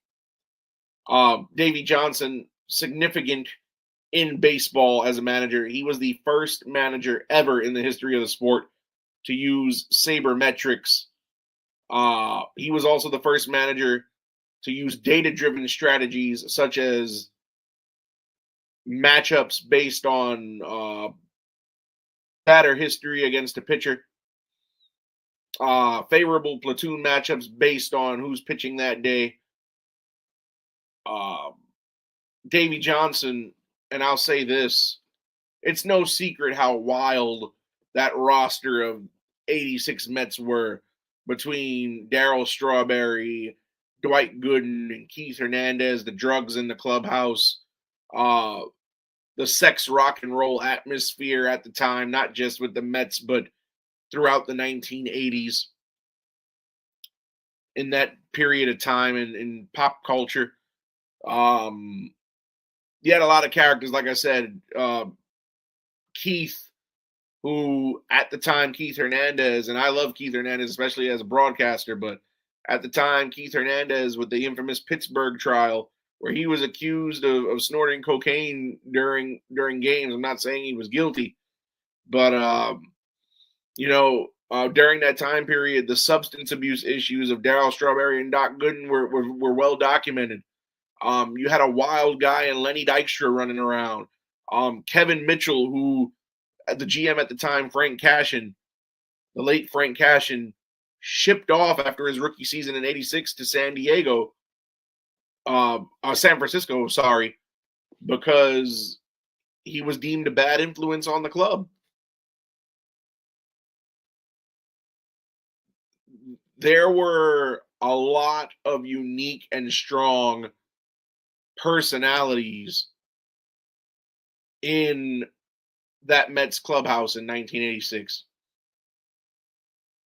Davey Johnson significant in baseball as a manager. He was the first manager ever in the history of the sport to use sabermetrics. He was also the first manager to use data-driven strategies such as matchups based on batter history against a pitcher, favorable platoon matchups based on who's pitching that day. Davey Johnson, and I'll say this, it's no secret how wild that roster of 86 Mets were between Darryl Strawberry, Dwight Gooden, and Keith Hernandez, the drugs in the clubhouse, the sex rock and roll atmosphere at the time, not just with the Mets, but throughout the 1980s. In that period of time in pop culture, you had a lot of characters, like I said, Keith, who at the time, Keith Hernandez, and I love Keith Hernandez, especially as a broadcaster, but at the time, Keith Hernandez with the infamous Pittsburgh trial, where he was accused of snorting cocaine during games. I'm not saying he was guilty, but during that time period, the substance abuse issues of Darryl Strawberry and Doc Gooden were well documented. You had a wild guy in Lenny Dykstra running around. Kevin Mitchell, who the GM at the time, Frank Cashin, the late Frank Cashin, shipped off after his rookie season in '86 to San Francisco, sorry, because he was deemed a bad influence on the club. There were a lot of unique and strong personalities in that Mets clubhouse in 1986.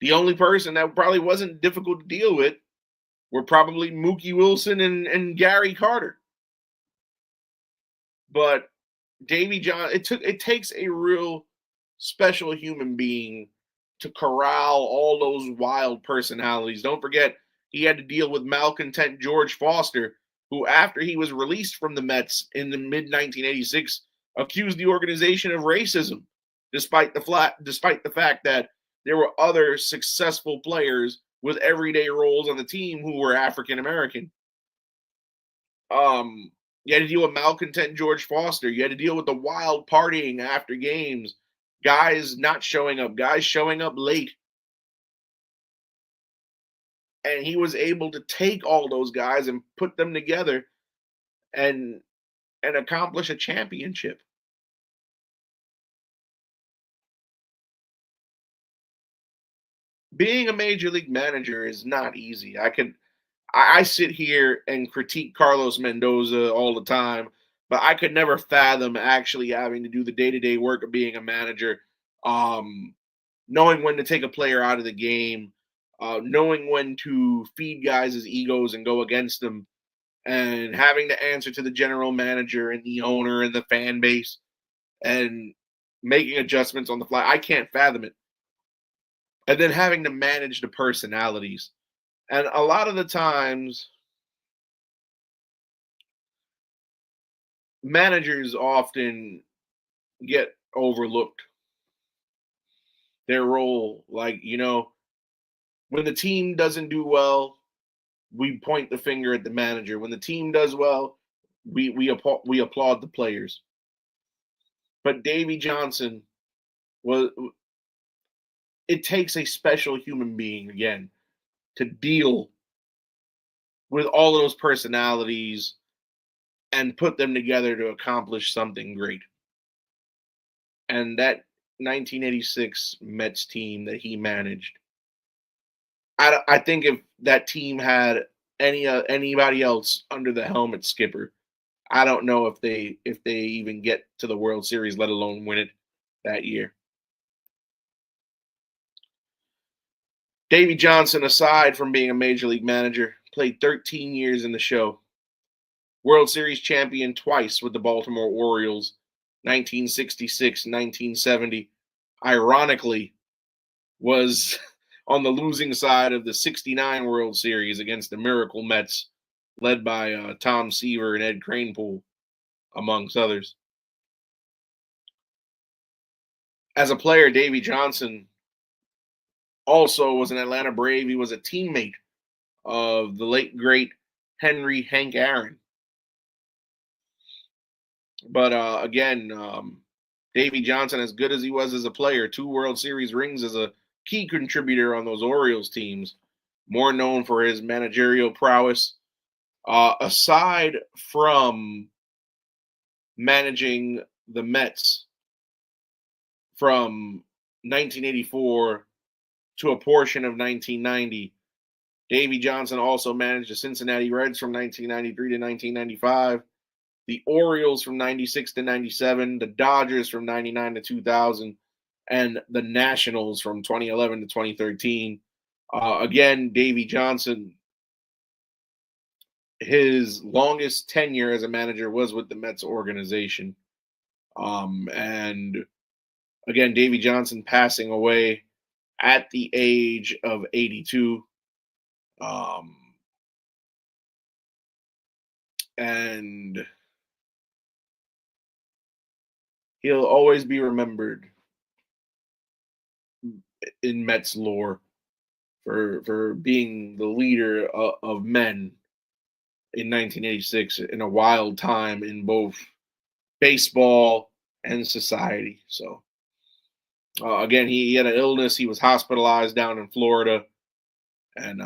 The only person that probably wasn't difficult to deal with were probably Mookie Wilson and Gary Carter. But Davey Johnson, it takes a real special human being to corral all those wild personalities. Don't forget, he had to deal with malcontent George Foster, who, after he was released from the Mets in the mid-1986, accused the organization of racism, despite the fact that there were other successful players with everyday roles on the team who were African American. You had to deal with malcontent George Foster. You had to deal with the wild partying after games, guys not showing up, guys showing up late. And he was able to take all those guys and put them together and accomplish a championship. Being a major league manager is not easy. I sit here and critique Carlos Mendoza all the time, but I could never fathom actually having to do the day-to-day work of being a manager, knowing when to take a player out of the game, knowing when to feed guys' egos and go against them, and having to answer to the general manager and the owner and the fan base and making adjustments on the fly. I can't fathom it. And then having to manage the personalities. And a lot of the times, managers often get overlooked. Their role, like, when the team doesn't do well, we point the finger at the manager. When the team does well, we applaud the players. But Davey Johnson it takes a special human being, again, to deal with all of those personalities and put them together to accomplish something great. And that 1986 Mets team that he managed, I think if that team had anybody else under the helmet skipper, I don't know if they even get to the World Series, let alone win it that year. Davey Johnson, aside from being a major league manager, played 13 years in the show. World Series champion twice with the Baltimore Orioles, 1966, 1970. Ironically, was on the losing side of the 69 World Series against the Miracle Mets, led by Tom Seaver and Ed Kranepool. amongst others. As a player, Davey Johnson also was an Atlanta Brave. He was a teammate of the late great Henry Hank Aaron. But again, Davey Johnson, as good as he was as a player, 2 World Series rings as a key contributor on those Orioles teams, more known for his managerial prowess. Aside from managing the Mets from 1984 to a portion of 1990, Davey Johnson also managed the Cincinnati Reds from 1993 to 1995, the Orioles from 96 to 97, the Dodgers from 99 to 2000, and the Nationals from 2011 to 2013. Again, Davey Johnson, his longest tenure as a manager was with the Mets organization. And again, Davey Johnson passing away at the age of 82. And he'll always be remembered in Mets lore for being the leader of men in 1986 in a wild time in both baseball and society. So again, he had an illness. He was hospitalized down in Florida, and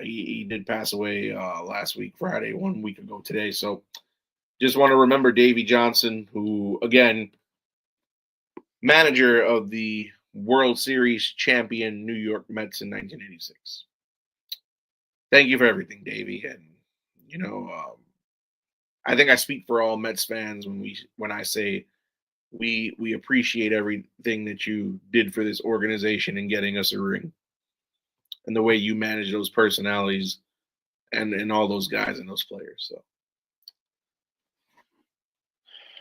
he did pass away last week, Friday, 1 week ago today. So just want to remember Davey Johnson, who, again, manager of the World Series champion New York Mets in 1986. Thank you for everything, Davey. And, I think I speak for all Mets fans when I say we appreciate everything that you did for this organization in getting us a ring, and the way you manage those personalities and all those guys and those players. So,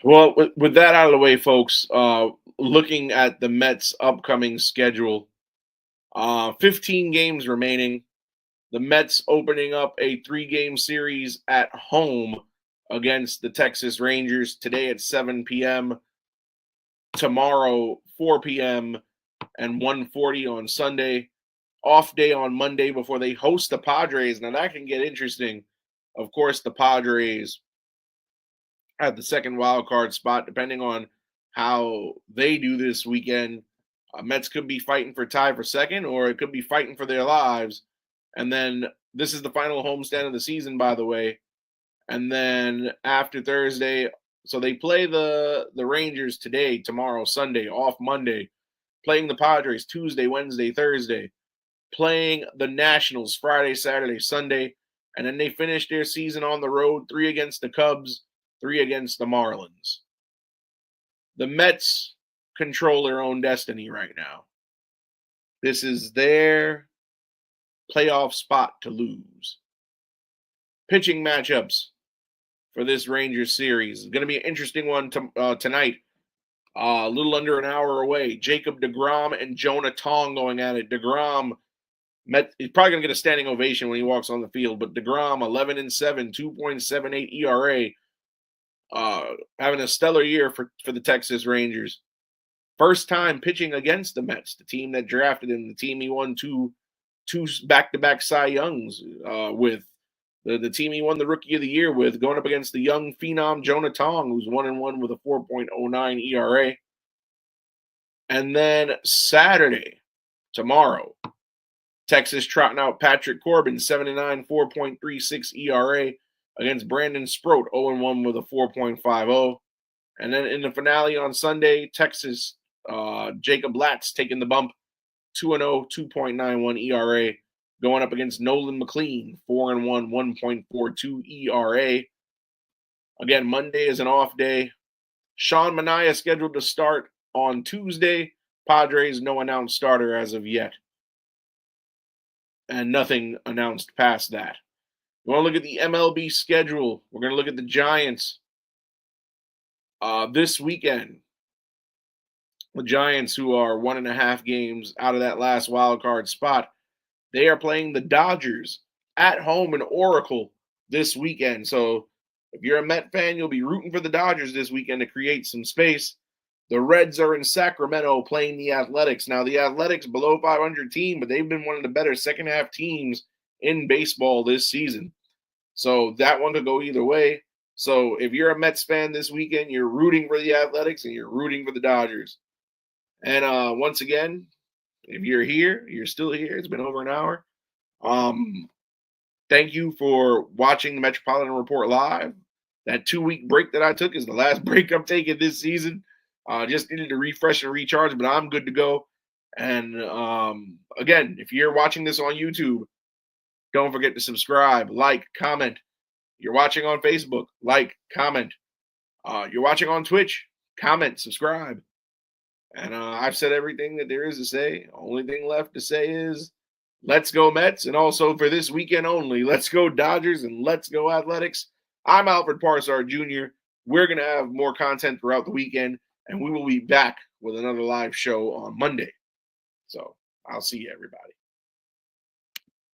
well, with that out of the way, folks, looking at the Mets' upcoming schedule, 15 games remaining. The Mets opening up a 3-game series at home against the Texas Rangers today at 7 p.m., tomorrow 4 p.m., and 1:40 on Sunday. Off day on Monday before they host the Padres. Now that can get interesting. Of course, the Padres at the second wild card spot, depending on how they do this weekend. Mets could be fighting for tie for second, or it could be fighting for their lives. And then this is the final homestand of the season, by the way. And then after Thursday, so they play the Rangers today, tomorrow, Sunday, off Monday, playing the Padres Tuesday, Wednesday, Thursday, playing the Nationals Friday, Saturday, Sunday, and then they finish their season on the road, 3 against the Cubs, 3 against the Marlins. The Mets control their own destiny right now. This is their playoff spot to lose. Pitching matchups for this Rangers series. It's going to be an interesting one tonight. A little under an hour away. Jacob deGrom and Jonah Tong going at it. DeGrom, he's probably going to get a standing ovation when he walks on the field, but deGrom, 11-7, 2.78 ERA, having a stellar year for the Texas Rangers. First time pitching against the Mets, the team that drafted him, the team he won two back-to-back Cy Youngs with, the team he won the Rookie of the Year with, going up against the young phenom Jonah Tong, who's 1-1 with a 4.09 ERA. And then Saturday, tomorrow, Texas trotting out Patrick Corbin, 7-9, 4.36 ERA against Brandon Sproat, 0-1 with a 4.50. And then in the finale on Sunday, Texas, Jacob Latz taking the bump, 2-0, 2.91 ERA, going up against Nolan McLean, 4-1, 1.42 ERA. Again, Monday is an off day. Sean Manaea scheduled to start on Tuesday. Padres, no announced starter as of yet. And nothing announced past that. You want to look at the MLB schedule? We're going to look at the Giants this weekend. The Giants, who are 1.5 games out of that last wild card spot, they are playing the Dodgers at home in Oracle this weekend. So if you're a Met fan, you'll be rooting for the Dodgers this weekend to create some space. The Reds are in Sacramento playing the Athletics. Now, the Athletics below 500 team, but they've been one of the better second half teams in baseball this season. So that one could go either way. So if you're a Mets fan this weekend, you're rooting for the Athletics and you're rooting for the Dodgers. And once again, if you're here, you're still here. It's been over an hour. Thank you for watching the Metropolitan Report live. That 2-week break that I took is the last break I'm taking this season. Just needed to refresh and recharge, but I'm good to go. And again, if you're watching this on YouTube, don't forget to subscribe, like, comment. You're watching on Facebook, like, comment. You're watching on Twitch, comment, subscribe. And I've said everything that there is to say. Only thing left to say is let's go Mets. And also for this weekend only, let's go Dodgers and let's go Athletics. I'm Alfred Parsard Jr. We're going to have more content throughout the weekend, and we will be back with another live show on Monday. So I'll see you, everybody.